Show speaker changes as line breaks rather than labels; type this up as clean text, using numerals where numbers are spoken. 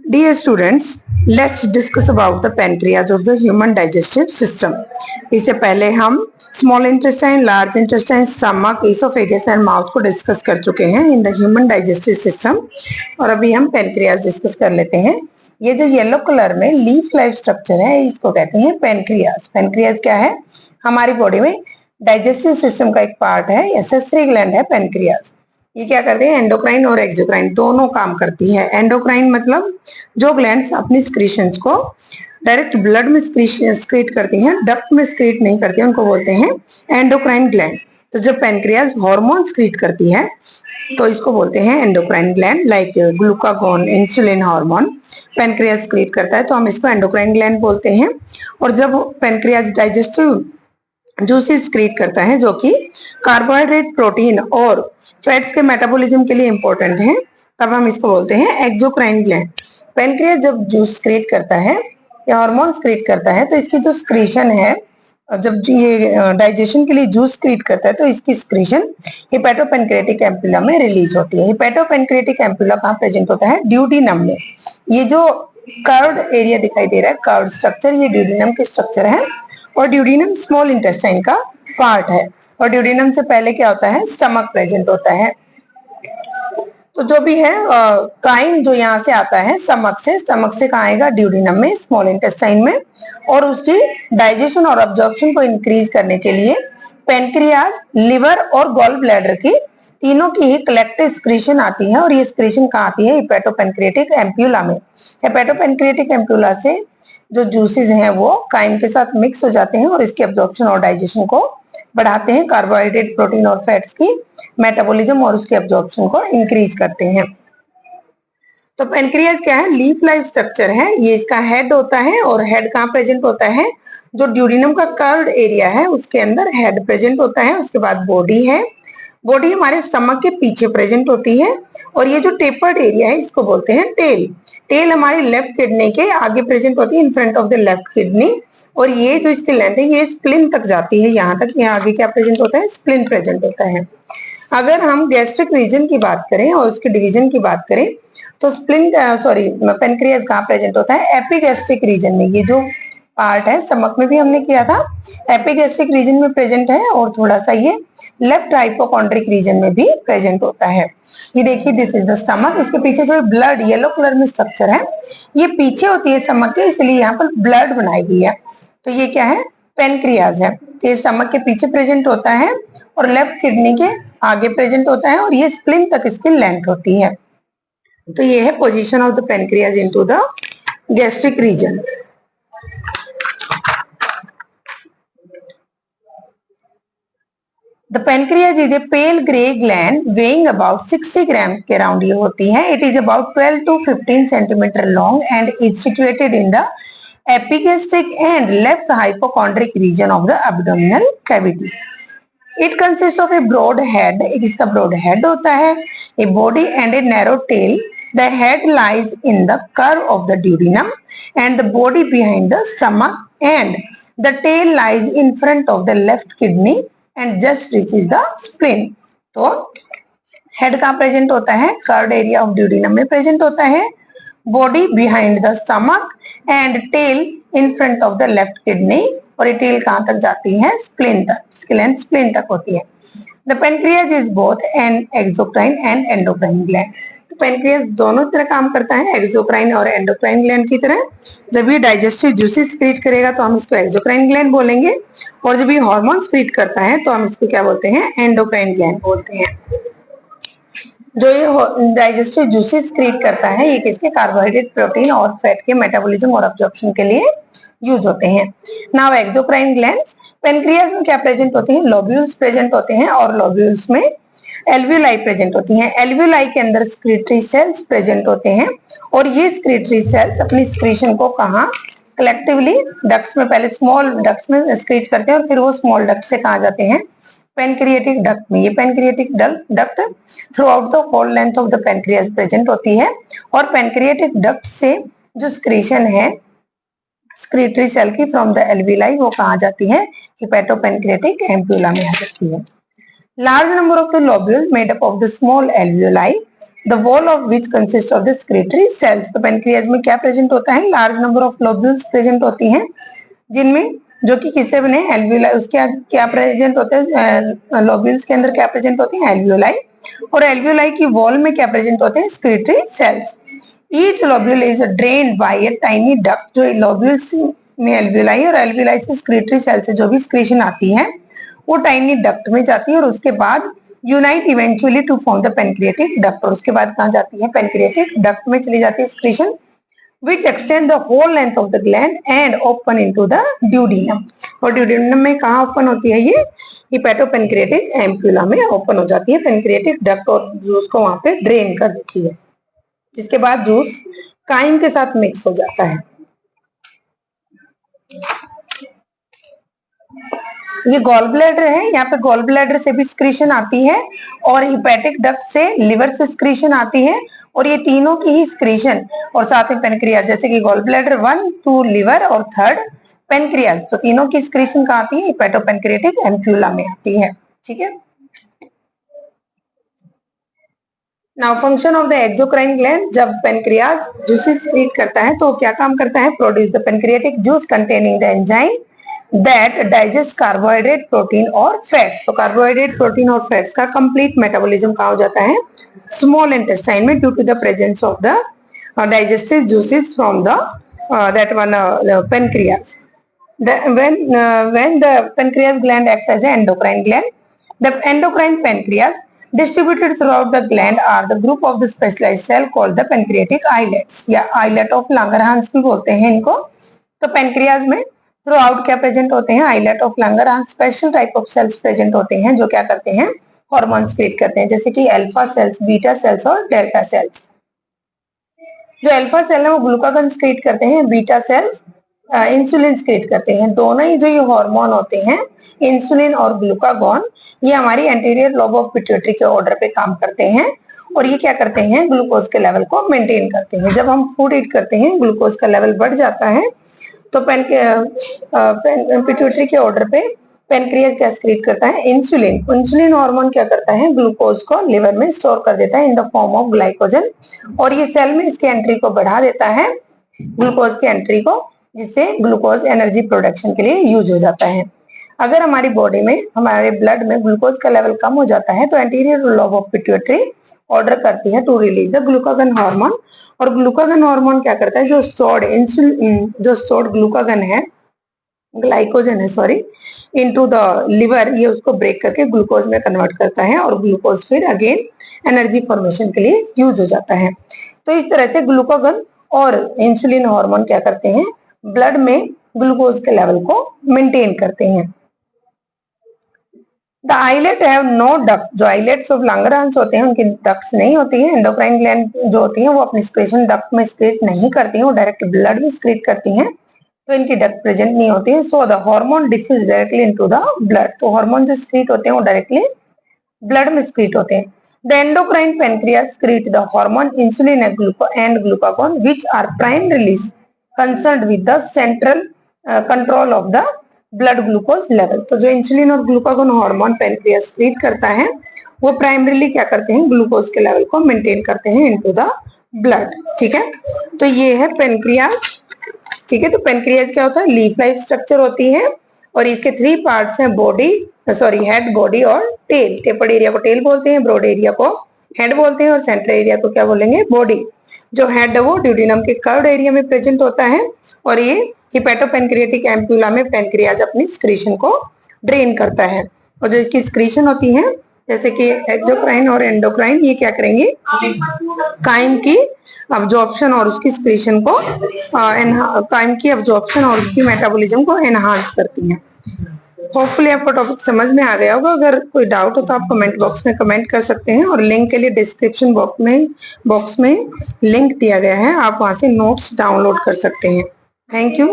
Dear students, let's discuss about the pancreas of the human digestive system. इससे पहले हम small intestine, large intestine, stomach, oesophagus and mouth को discuss कर चुके हैं in the human digestive system और अभी हम पेनक्रियाज डिस्कस कर लेते हैं। ये जो येलो कलर में लीफ लाइफ स्ट्रक्चर है इसको कहते हैं पेनक्रियाज। पेनक्रियाज क्या है? हमारी बॉडी में डाइजेस्टिव सिस्टम का एक पार्ट है, एसेसरी ग्लैंड है पेनक्रियाज। ये क्या करते हैं? एंडोक्राइन और एक्सोक्राइन दोनों काम करती है। एंडोक्राइन मतलब जो ग्लैंड्स अपनी सिक्रीशंस को डायरेक्ट ब्लड में सिक्रीट करती हैं, डक्ट में सिक्रीट नहीं करती हैं, उनको बोलते हैं एंडोक्राइन ग्लैंड। तो जब पेनक्रियाज हार्मोन सिक्रीट करती है तो इसको बोलते हैं endocrine gland. Like glucagon, insulin hormone pancreas secrete करता है तो हम इसको एंडोक्राइन ग्लैंड बोलते हैं। और जब पेनक्रियाज डाइजेस्टिव जूसेस क्रिएट करता है जो कि कार्बोहाइड्रेट, प्रोटीन और फैट्स के मेटाबॉलिज्म के लिए इंपॉर्टेंट है, तब हम इसको बोलते हैं एक्सोक्राइन ग्लैंड। पेनक्रियास जब जूस क्रिएट करता है या हार्मोन्स क्रिएट करता है तो इसकी जो स्क्रीशन है, जब ये डाइजेशन के लिए जूस क्रिएट करता है तो इसकी स्क्रीशन हिपैटोपेनक्रियाटिक एम्पुला में रिलीज होती है। हिपैटोपेनक्रियाटिक एम्पुला कहाँ प्रेजेंट होता है? ड्यूटीनम में। ये जो कर्व्ड एरिया दिखाई दे रहा है, कर्व्ड स्ट्रक्चर, ये ड्यूटीनम के स्ट्रक्चर है और ड्यूटीनम स्मॉल इंटेस्टाइन का पार्ट है। और ड्यूटीनम से पहले क्या होता है? स्टमक प्रेजेंट होता है। तो जो भी है काइम जो यहाँ से आता है स्टमक से कहाँ आएगा? ड्यूटीनम में, स्मॉल इंटेस्टाइन में। और उसकी डाइजेशन और अब्जॉर्प्शन को इंक्रीज करने के लिए पेनक्रियाज, लिवर और गॉल ब्लैडर की तीनों की ही कलेक्टिव स्क्रीशन आती है। और ये स्क्रीशन कहाँ आती है? हिपैटोपेनक्रियाटिक एम्पुला में। हिपैटोपेनक्रियाटिक एम्पुला से जो जूसेस हैं वो काइम के साथ मिक्स हो जाते हैं और इसके अब्जॉर्प्शन और डाइजेशन को बढ़ाते हैं, कार्बोहाइड्रेट, प्रोटीन और फैट्स की मेटाबॉलिज्म और उसके अब्जॉर्प्शन को इंक्रीज करते हैं। तो पेनक्रियाज क्या है? लीफ लाइफ स्ट्रक्चर है। ये इसका हेड होता है और हेड कहाँ प्रेजेंट होता है? जो ड्यूटीनम का कर्व्ड एरिया है उसके अंदर हेड प्रेजेंट होता है। उसके बाद बॉडी है। बॉडी हमारे स्टमक के पीछे प्रेजेंट होती है और ये जो टेपर्ड एरिया है इसको बोलते हैं टेल। टेल हमारी लेफ्ट किडनी के आगे प्रेजेंट होती है, इन front of the left kidney. और ये जो इसकी लेंथ है ये स्प्लिन तक जाती है, यहाँ तक। यहाँ आगे क्या प्रेजेंट होता है? स्प्लिन प्रेजेंट होता है। अगर हम गैस्ट्रिक रीजन की बात करें और उसके डिवीजन की बात करें तो पेनक्रियाज कहाँ प्रेजेंट होता है? एपिगैस्ट्रिक रीजन में। ये जो पार्ट है स्टमक में भी हमने किया था, एपिगैस्ट्रिक रीजन में प्रेजेंट है। और थोड़ा सा ये लेफ्ट हाइपोकॉन्ड्रिक रीजन में भी प्रेजेंट होता है। ये देखिए, दिस इज द स्टमक। इसके पीछे जो ब्लड येलो कलर में स्ट्रक्चर है ये पीछे होती है स्टमक के, इसलिए यहाँ पर ब्लड बनाई गई है। तो ये क्या है? पेनक्रियाज है। ये स्टमक के पीछे प्रेजेंट होता है और लेफ्ट किडनी के आगे प्रेजेंट होता है और ये स्प्लिन तक इसकी लेंथ होती है। तो ये है position of the pancreas into the gastric region. The pancreas is a pale grey gland weighing about 60 ग्राम के अराउंड ये होती है। It is about 12 to 15 centimeter long and is situated in the epigastric and left hypochondric region of the abdominal cavity. It consists of a broad head, इसका broad head होता है, a body and a narrow tail. The head lies in the curve of the duodenum and the body behind the stomach, and the tail lies in front of the left kidney and just reaches the spleen. तो head कहाँ present होता है? Curved area of duodenum में present होता है, body behind the stomach and tail in front of the left kidney. और ये tell कहाँ तक जाती है? स्प्लीन तक। इसकी लेंथ स्प्लीन तक होती है। The pancreas is both an exocrine and endocrine gland. तो पेनक्रियाज दोनों तरह काम करता है, एक्सोक्राइन और एंडोक्राइन ग्लैंड की तरह। जब ये डाइजेस्टिव जूसेस क्रिएट करेगा तो हम इसको एक्सोक्राइन ग्लैंड बोलेंगे, और जब ये हार्मोन्स क्रिएट करता है तो हम इसको क्या बोलते हैं? एंडोक्राइन ग्लैंड बोलते हैं। जो ये डाइजेस्टिव जूसेस क्रिएट करता है ये किसके? कार्बोहाइड्रेट, प्रोटीन और फैट के मेटाबॉलिज्म और अब्जॉर्प्शन के लिए यूज होते हैं। नाउ एक्सोक्राइन ग्लैंड्स, पेनक्रियाज में क्या प्रेजेंट होते हैं? लोब्यूल्स प्रेजेंट होते हैं और लोब्यूल्स में एल्वियोलाई प्रेजेंट होती हैं। एल्वियोलाई के अंदर स्क्रीटरी सेल्स प्रेजेंट होते हैं और ये स्क्रीटरी सेल्स अपनी स्क्रीशन को कहाँ? कलेक्टिवली डक्ट्स में, पहले स्मॉल डक्ट्स में स्क्रीट करते हैं और फिर वो स्मॉल डक्ट से कहाँ जाते हैं? पेनक्रियाटिक डक्ट में। ये pancreatic duct throughout the whole length of the pancreas present होती है। और पेनक्रियाटिक डक्ट से जो स्क्रीशन है स्क्रीटरी सेल की फ्रॉम द एल्वियोलाई वो कहाँ जाती है? हिपैटोपेनक्रियाटिक एम्पुला में आ जाती है। Large number of the lobules made up of the small alveoli the wall of which consist of the secretory cells. तो पेनक्रियाज में क्या प्रेजेंट होता है, large number of lobules present होती हैं, जिनमें जो कि किससे बने, एल्वियोलाई, उसके क्या प्रेजेंट होते हैं, लोब्यूल्स के अंदर क्या प्रेजेंट होते हैं, एल्वियोलाई, और एल्वियोलाई की वॉल में क्या प्रेजेंट होते हैं, secretory cells. Each lobule is drained by a tiny duct. जो लोब्यूल्स में एल्वियोलाई और एल्वियोलाई से सेक्रेटरी सेल से जो भी सेक्रेशन आती है वो टाइनी डक्ट में जाती है और उसके बाद unite eventually to form the pancreatic duct. और उसके बाद कहाँ जाती है, पेनक्रियाटिक डक्ट में चली जाती है secretion, which extend the whole length of the gland and open into the duodenum। और duodenum में कहाँ ओपन होती है, ये हिपैटोपेनक्रियाटिक एम्पुला में ओपन हो जाती है पेनक्रियाटिक डक्ट, और जूस को वहां पे ड्रेन कर देती है, जिसके बाद जूस काइम के साथ मिक्स हो जाता है। ये गॉल ब्लैडर है, यहाँ पे गॉल ब्लैडर से भी स्क्रीशन आती है और हिपैटिक डक्ट से लिवर से स्क्रीशन आती है, और ये तीनों की ही स्क्रीशन और साथ में पेनक्रियाज, जैसे कि गॉल ब्लैडर 1, 2 लिवर और 3rd पेनक्रियाज, तो तीनों की स्क्रीशन कहाँ आती है, हिपैटोपेनक्रियाटिक एम्पुला में आती है। ठीक है, now function of the exocrine gland. जब पेनक्रियाज जूसेस सीक्रेट करता है तो क्या काम करता है, produce the pancreatic juice containing the enzyme that digest carbohydrate, protein और फैट्स। तो कार्बोहाइड्रेट, प्रोटीन और फैट्स का कंप्लीट मेटाबॉलिज्म कहाँ हो जाता है, स्मॉल इंटेस्टाइन में, due to the presence of the digestive juices from the that one pancreas. When the pancreas gland acts as an endocrine gland, the endocrine pancreas distributed throughout the gland are the group of the specialized cell called the pancreatic islets, या islet of Langerhans भी बोलते हैं इनको। तो pancreas में through out क्या present होते हैं, islet of Langerhans special type of cells present होते हैं जो क्या करते हैं, हार्मोन क्रिएट करते हैं, जैसे कि अल्फा सेल्स, बीटा सेल्स और डेल्टा सेल्स। जो अल्फा सेल है वो ग्लूकागन क्रिएट करते हैं, बीटा सेल्स इंसुलिन क्रिएट करते हैं। दोनों ही जो ये हार्मोन होते हैं, इंसुलिन और ग्लूकागॉन, ये हमारी एंटीरियर लोब ऑफ पिट्यूटरी के ऑर्डर पे काम करते हैं और ये क्या करते हैं, ग्लूकोज के लेवल को मेंटेन करते हैं। जब हम फूड ईट करते हैं ग्लूकोज का लेवल बढ़ जाता है तो पिट्यूटरी के ऑर्डर पे पेनक्रियास क्या क्रिएट करता है, इंसुलिन। इंसुलिन हार्मोन क्या करता है, ग्लूकोज को लिवर में स्टोर कर देता है in the form of glycogen, और ये सेल में इसकी एंट्री को बढ़ा देता है, ग्लूकोज की एंट्री को, जिससे ग्लूकोज एनर्जी प्रोडक्शन के लिए यूज हो जाता है। अगर हमारी बॉडी में, हमारे ब्लड में ग्लूकोज का लेवल कम हो जाता है तो anterior lobe of pituitary order करती है to release the glucagon hormone, और ग्लूकागन हार्मोन क्या करता है, जो स्टोर्ड इंसुलिन, जो स्टोर्ड ग्लूकागन है, ग्लाइकोजन है सॉरी, इनटू द लिवर, ये उसको ब्रेक करके ग्लूकोज में कन्वर्ट करता है और ग्लूकोज फिर अगेन एनर्जी फॉर्मेशन के लिए यूज हो जाता है। तो इस तरह से ग्लूकागन और इंसुलिन हार्मोन क्या करते हैं, ब्लड में ग्लूकोज के लेवल को मेंटेन करते हैं। The islet have no duct. जो आइलेट्स ऑफ लैंगरहांस होते हैं उनकी डक्ट्स नहीं होती है। एंडोक्राइन ग्लैंड जो होती हैं वो अपनी सेक्रेशन डक्ट में सेक्रेट नहीं करती हैं, वो डायरेक्ट ब्लड में सेक्रेट करती हैं, तो इनकी डक्ट प्रेजेंट नहीं होती है। So the hormone diffuse directly into the blood. तो हार्मोन जो सेक्रेट होते हैं वो डायरेक्टली ब्लड में सेक्रेट होते हैं। The endocrine pancreas secrete the hormone insulin and glucagon which are primarily concerned with the central control of the blood glucose level. तो जो इंसुलिन और ग्लूकागॉन हार्मोन पैनक्रियास सेक्रेट करता है वो प्राइमरीली क्या करते हैं, ग्लूकोज के लेवल को मेंटेन करते हैं इनटू द ब्लड। ठीक है, तो ये है पैनक्रियास। ठीक है, तो पेनक्रियाज क्या होता है, लीफ लाइफ स्ट्रक्चर होती है और इसके 3 पार्ट्स हैं, बॉडी सॉरी हेड, बॉडी और टेल। टेपर्ड एरिया को टेल बोलते हैं, ब्रॉड एरिया को हेड बोलते हैं और सेंट्रल एरिया को क्या बोलेंगे, बॉडी। जो हेड है वो ड्यूडिनम के कर्व्ड एरिया में प्रेजेंट होता है और ये हिपैटोपेनक्रियाटिक एम्पुला में पेनक्रियाज अपनी स्क्रीशन को ड्रेन करता है। और जो इसकी स्क्रीशन होती है जैसे कि एक्सोक्राइन और एंडोक्राइन, ये क्या करेंगे, काइम की अब्जॉर्प्शन और उसकी स्क्रीशन को काइम की अब्जॉर्प्शन और उसकी मेटाबॉलिज्म को एनहांस करती है। होपफुली आपको टॉपिक समझ में आ गया होगा। अगर कोई डाउट हो तो आप कमेंट बॉक्स में कमेंट कर सकते हैं और लिंक के लिए डिस्क्रिप्शन बॉक्स में लिंक दिया गया है, आप वहां से नोट्स डाउनलोड कर सकते हैं। Thank you.